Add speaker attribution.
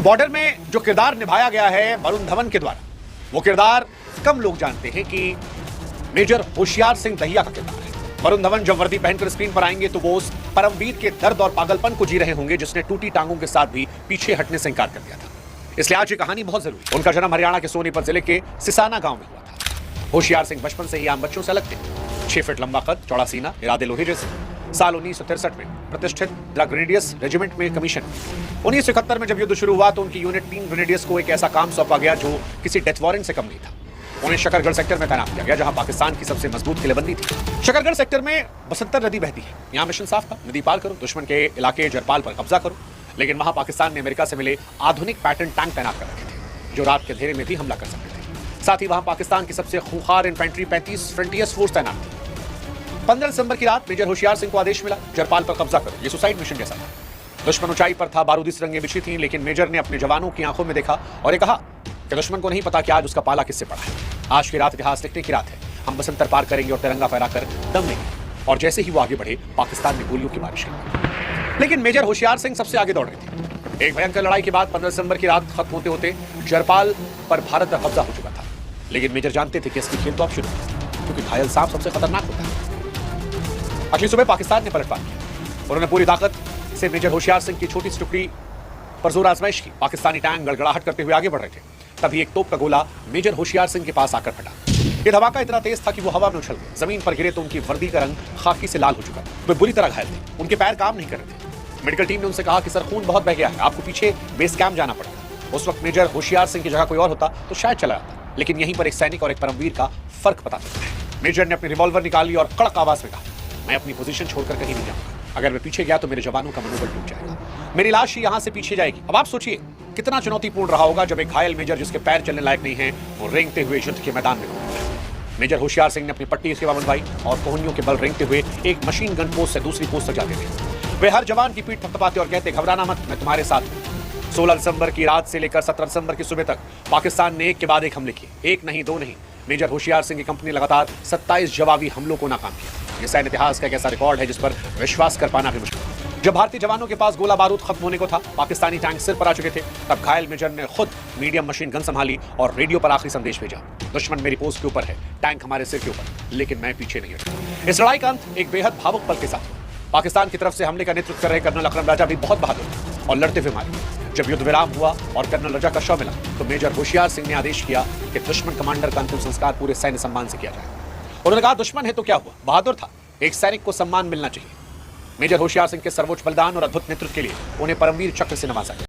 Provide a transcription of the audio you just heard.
Speaker 1: Border में जो किरदार निभाया गया है वरुण धवन के द्वारा, वो किरदार कम लोग जानते हैं कि मेजर होशियार सिंह दहिया का किरदार है। वरुण धवन जब वर्दी पहनकर स्क्रीन पर आएंगे तो वो उस परमवीर के दर्द और पागलपन को जी रहे होंगे जिसने टूटी टांगों के साथ भी पीछे हटने से इंकार कर दिया था। इसलिए आज ये कहानी बहुत जरूरी है। उनका जन्म हरियाणा के सोनीपत जिले के सिसाना गांव में हुआ था। होशियार सिंह बचपन से ही आम बच्चों से अलग थे। 6 फीट लंबा कद, चौड़ा सीना, इरादे लोहे जैसे। साल 1963 में प्रतिष्ठित द ग्रेनेडियर्स रेजिमेंट में कमीशन। 1971 में जब युद्ध शुरू हुआ तो उनकी यूनिट 3 ग्रेनेडियर्स को एक ऐसा काम सौंपा गया जो किसी डेथ वारंट से कम नहीं था। उन्हें शकरगढ़ सेक्टर में तैनात किया गया जहां पाकिस्तान की सबसे मजबूत किलेबंदी थी। शकरगढ़ सेक्टर में बसंतर नदी बहती है। यहाँ मिशन साफ था, नदी पार करो, दुश्मन के इलाके जरपाल पर कब्जा करो। लेकिन वहां पाकिस्तान ने अमेरिका से मिले आधुनिक पैटर्न टैंक तैनात कर रखे थे जो रात के अंधेरे में भी हमला कर सकते थे। साथ ही वहां पाकिस्तान की सबसे खूंखार इन्फेंट्री 35 फ्रंटियर्स फोर्स तैनात थी। 15 दिसंबर की रात मेजर होशियार सिंह को आदेश मिला, जरपाल पर कब्जा करो। ये सुसाइड मिशन जैसा था। दुश्मन ऊंचाई पर था, बारूदी सुरंगें बिछी थी, लेकिन मेजर ने अपने जवानों की आंखों में देखा और ये कहा कि दुश्मन को नहीं पता कि आज उसका पाला किससे पड़ा है। आज की रात इतिहास लिखने की रात है। हम बसंतर पार करेंगे और तिरंगा फहराकर दम लेंगे। और जैसे ही वो आगे बढ़े, पाकिस्तान ने गोलियों की बारिश की। लेकिन मेजर होशियार सिंह सबसे आगे दौड़ रहे थे। एक भयंकर लड़ाई के बाद 15 दिसंबर की रात खत्म होते होते जरपाल पर भारत का कब्जा हो चुका था। लेकिन मेजर जानते थे कि इसकी खेल तो अब शुरू है, क्योंकि घायल सांप सबसे खतरनाक होता है। अगली सुबह पाकिस्तान ने पलटवार किया। उन्होंने पूरी ताकत से मेजर होशियार सिंह की छोटी सी टुकड़ी पर जोर आजमाइश की। पाकिस्तानी टैंक गड़गड़ाहट करते हुए आगे बढ़ रहे थे। तभी एक तोप का गोला मेजर होशियार सिंह के पास आकर फटा। यह धमाका इतना तेज था कि वो हवा में उछल गए। जमीन पर गिरे तो उनकी वर्दी का रंग खाकी से लाल हो चुका था। वे बुरी तरह घायल थे। उनके पैर काम नहीं कर रहे थे। मेडिकल टीम ने उनसे कहा कि सर, खून बहुत बह गया है, आपको पीछे बेस कैंप जाना पड़ेगा। उस वक्त मेजर होशियार सिंह की जगह कोई और होता तो शायद चला जाता, लेकिन यहीं पर एक सैनिक और एक परमवीर का फर्क पता चलता। मेजर ने अपनी रिवॉल्वर निकाली और कड़क आवाज में कहा, मैं अपनी पोजीशन छोड़कर कहीं नहीं जाऊंगा। अगर मैं पीछे गया तो मेरे जवानों का मनोबल टूट जाएगा। मेरी लाश ही यहां से पीछे जाएगी। अब आप सोचिए कितना चुनौतीपूर्ण रहा होगा जब एक घायल मेजर जिसके पैर चलने लायक नहीं है वो रेंगते हुए युद्ध के मैदान में पहुंचा। मेजर होशियार सिंह ने अपनी पट्टी इसके बंधवाई और कोहनियों के बल रेंगते हुए एक मशीन गन पोस्ट से दूसरी पोस्ट तक जाते थे। वे हर जवान की पीठ थपथपाते और कहते, घबराना मत, मैं तुम्हारे साथ हूं। 16 दिसंबर की रात से लेकर 17 दिसंबर की सुबह तक पाकिस्तान ने एक के बाद एक हमले किए। एक नहीं, दो नहीं, मेजर होशियार सिंह की कंपनी लगातार 27 जवाबी हमलों को नाकाम किया। यह सैन्य इतिहास का एक ऐसा रिकॉर्ड है जिस पर विश्वास कर पाना भी मुश्किल। जब भारतीय जवानों के पास गोला बारूद खत्म होने को था, पाकिस्तानी टैंक सिर पर आ चुके थे, तब घायल मेजर ने खुद मीडियम मशीन गन संभाली और रेडियो पर आखिरी संदेश भेजा, दुश्मन मेरी पोस्ट के ऊपर है, टैंक हमारे सिर के ऊपर, लेकिन मैं पीछे नहीं हटूंगा। इस लड़ाई का अंत एक बेहद भावुक पल के साथ हुआ। पाकिस्तान की तरफ से हमले का नेतृत्व कर रहे कर्नल अकरम राजा भी बहुत बहादुर थे और लड़ते हुए मारे। जब युद्ध विराम हुआ और कर्नल राजा का शव मिला तो मेजर होशियार सिंह ने आदेश किया कि दुश्मन कमांडर का अंतिम संस्कार पूरे सैन्य सम्मान से किया जाए। उन्होंने कहा, दुश्मन है तो क्या हुआ, बहादुर था, एक सैनिक को सम्मान मिलना चाहिए। मेजर होशियार सिंह के सर्वोच्च बलिदान और अद्भुत नेतृत्व के लिए उन्हें परमवीर चक्र से नवाजा गया।